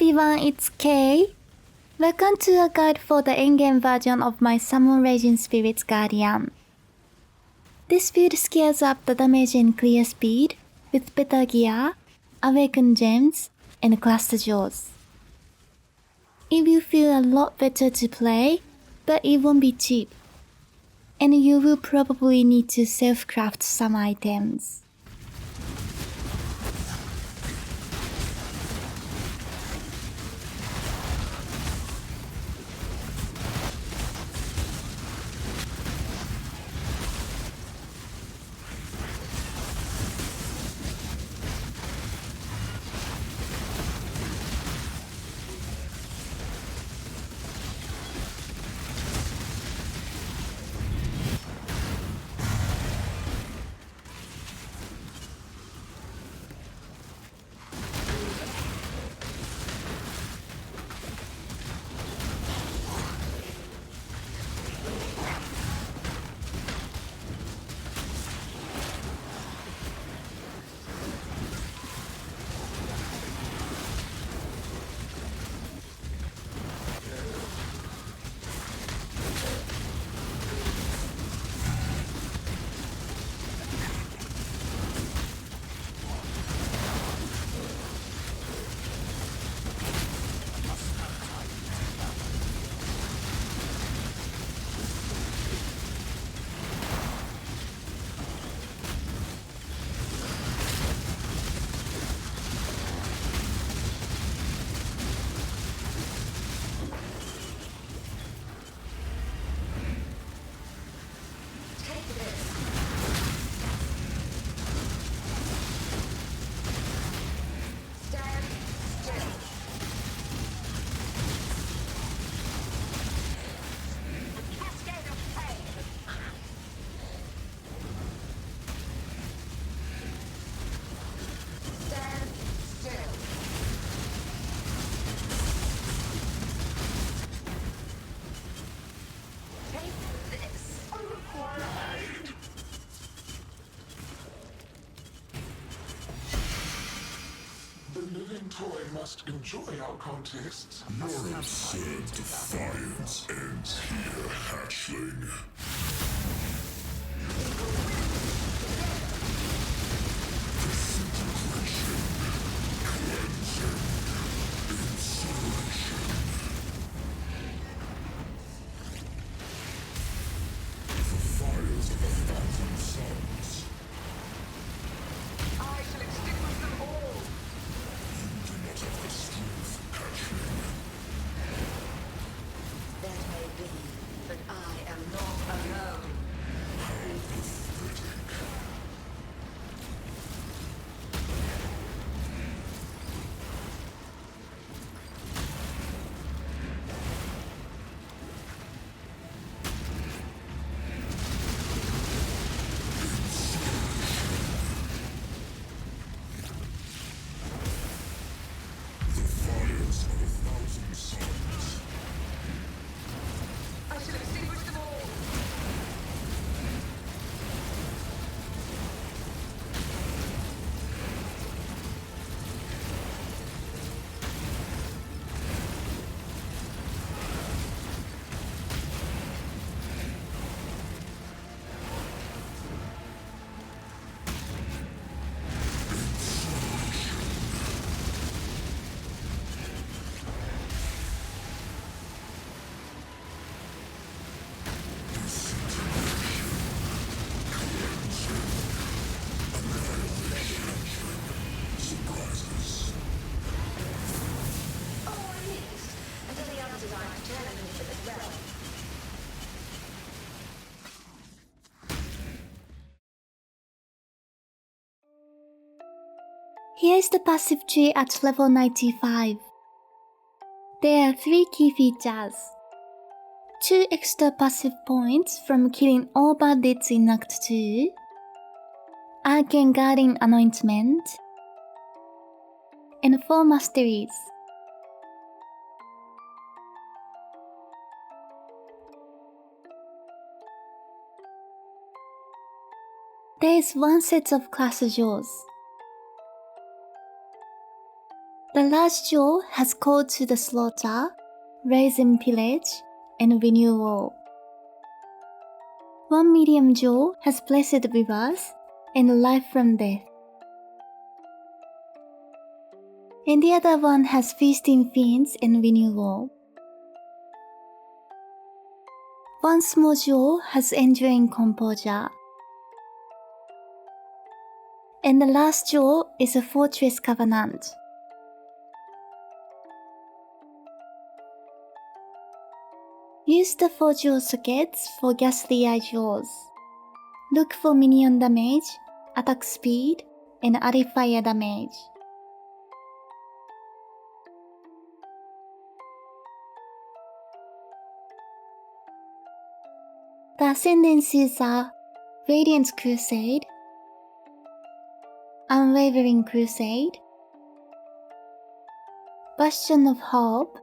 everyone, it's Kay. Welcome to a guide for the endgame version of my Summon Raging Spirits Guardian. This build scales up the damage and clear speed with better gear, awakened gems, and cluster jaws. It will feel a lot better to play, but it won't be cheap. And you will probably need to self-craft some items. Toy must enjoy our contests. Your absurd defiance ends here, hatchling. Disintegration, cleansing, incineration. The fires of 1,000 suns. I shall extinguish them all. You do not have the strength, hatchling. That may be, but I am not alone. How pathetic. The fires of 1,000 suns. I shall extinguish them all. Surprises. Oh, it is. Until the others design to challenge me as well. Here is the passive tree at level 95. There are 3 key features. 2 extra passive points from killing all bandits in Act 2, Arcane Guardian Anointment, and 4 masteries. There is 1 set of class jaws. The The large jaw has called to the slaughter, raise and pillage, and renewal. One medium jaw has blessed rebirth and life from death. And the other one has feasting fiends and renewal. One small jaw has enduring composure. And the last jaw is a fortress covenant. Use the 4 jaw sockets for ghastly eye jaws. Look for minion damage, attack speed, and ally fire damage. The ascendancies are Radiant Crusade, Unwavering Crusade, Bastion of Hope,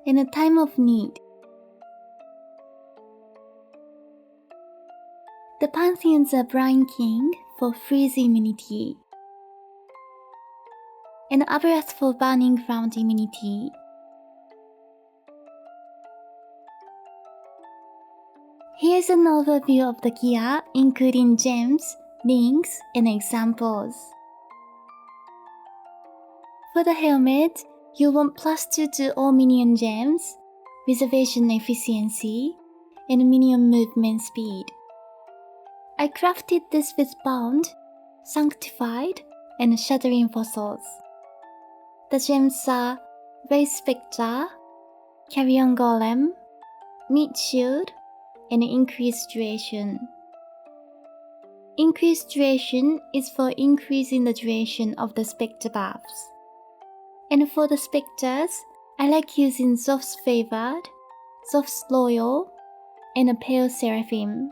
in a time of need. The pantheons are Brine King for freeze immunity, and Aberrath for burning ground immunity. Here's an overview of the gear, including gems, rings, and examples. For the helmet, you want +2 to all minion gems, reservation efficiency, and minion movement speed. I crafted this with Bound, Sanctified, and Shattering Fossils. The gems are Wraith Spectre, Carrion Golem, Meat Shield, and Increased Duration. Increased Duration is for increasing the duration of the Spectre buffs. And for the Spectres, I like using Zoph's Favored, Zoph's Loyal, and a Pale Seraphim.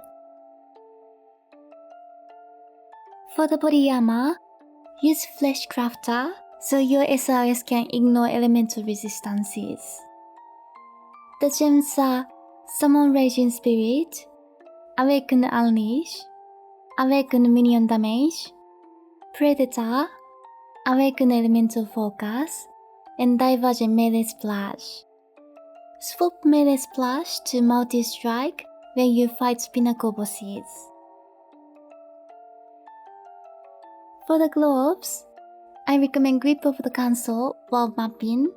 For the body armor, use Flesh Crafter so your SRS can ignore elemental resistances. The gems are Summon Raging Spirit, Awaken Unleash, Awaken Minion Damage, Predator, Awaken Elemental Focus, and Divergent Melee Splash. Swap Melee Splash to Multi-Strike when you fight Pinnacle bosses. For the gloves, I recommend Grip of the Council while mapping,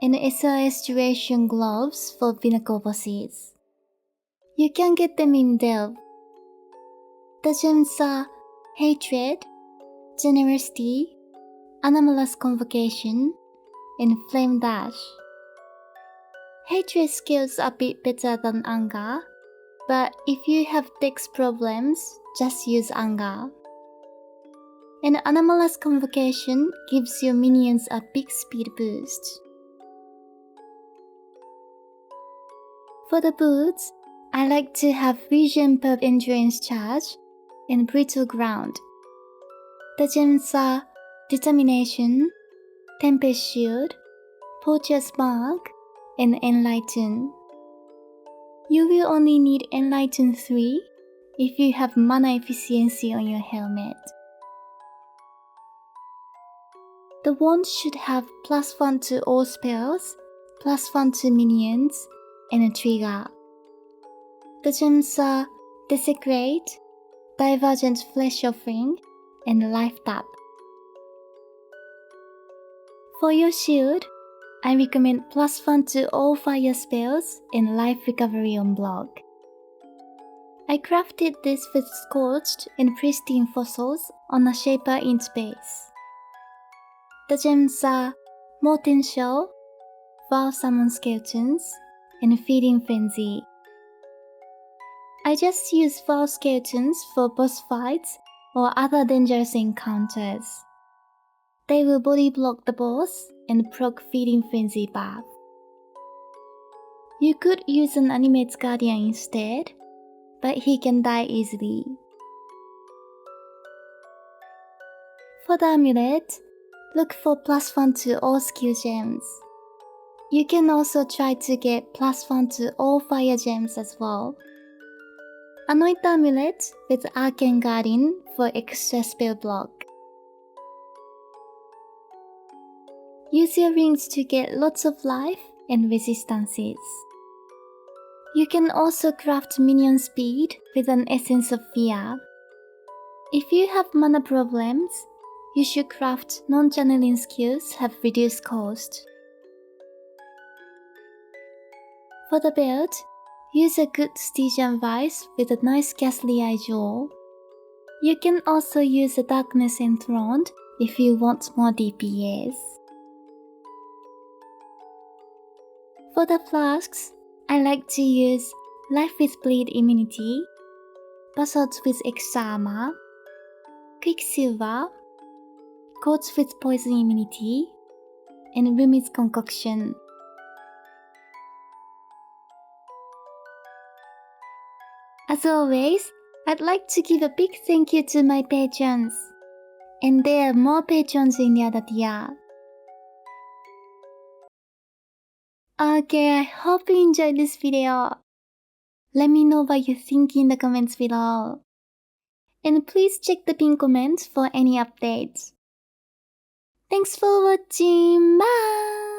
and SRS Duration gloves for Pinnacle bosses. You can get them in Delve. The gems are Hatred, Generosity, Anomalous Convocation, and Flame Dash. Hatred scales a bit better than Anger, but if you have dex problems, just use Anger. And Anomalous Convocation gives your minions a big speed boost. For the boots, I like to have Vision per Endurance Charge and Brittle Ground. The gems are Determination, Tempest Shield, Poacher's Mark, and Enlighten. You will only need Enlighten 3 if you have mana efficiency on your helmet. The wand should have +1 to all spells, +1 to minions, and a trigger. The gems are Desecrate, Divergent Flesh Offering, and Life Tap. For your shield, I recommend +1 to all fire spells and life recovery on block. I crafted this with Scorched and Pristine Fossils on a Shaper Int base. The gems are Molten Shell, Vow Summon Skeletons, and Feeding Frenzy. I just use Vow Skeletons for boss fights or other dangerous encounters. They will body block the boss and proc Feeding Frenzy buff. You could use an Animate's Guardian instead, but he can die easily. For the amulet, look for +1 to all skill gems. You can also try to get +1 to all fire gems as well. Anoint the amulet with Arcane Guardian for extra spell block. Use your rings to get lots of life and resistances. You can also craft minion speed with an essence of fear. If you have mana problems, you should craft non-channeling skills have reduced cost. For the build, use a good Stygian Vice with a nice ghastly eye jaw. You can also use a Darkness Enthroned if you want more DPS. For the flasks, I like to use Life with Bleed Immunity, Basalt with Extra Armor, Quicksilver, Quartz with Poison Immunity, and Rumi's Concoction. As always, I'd like to give a big thank you to my patrons. And there are more patrons in the other tier. Okay, I hope you enjoyed this video. Let me know what you think in the comments below. And please check the pinned comments for any updates. Thanks for watching, bye!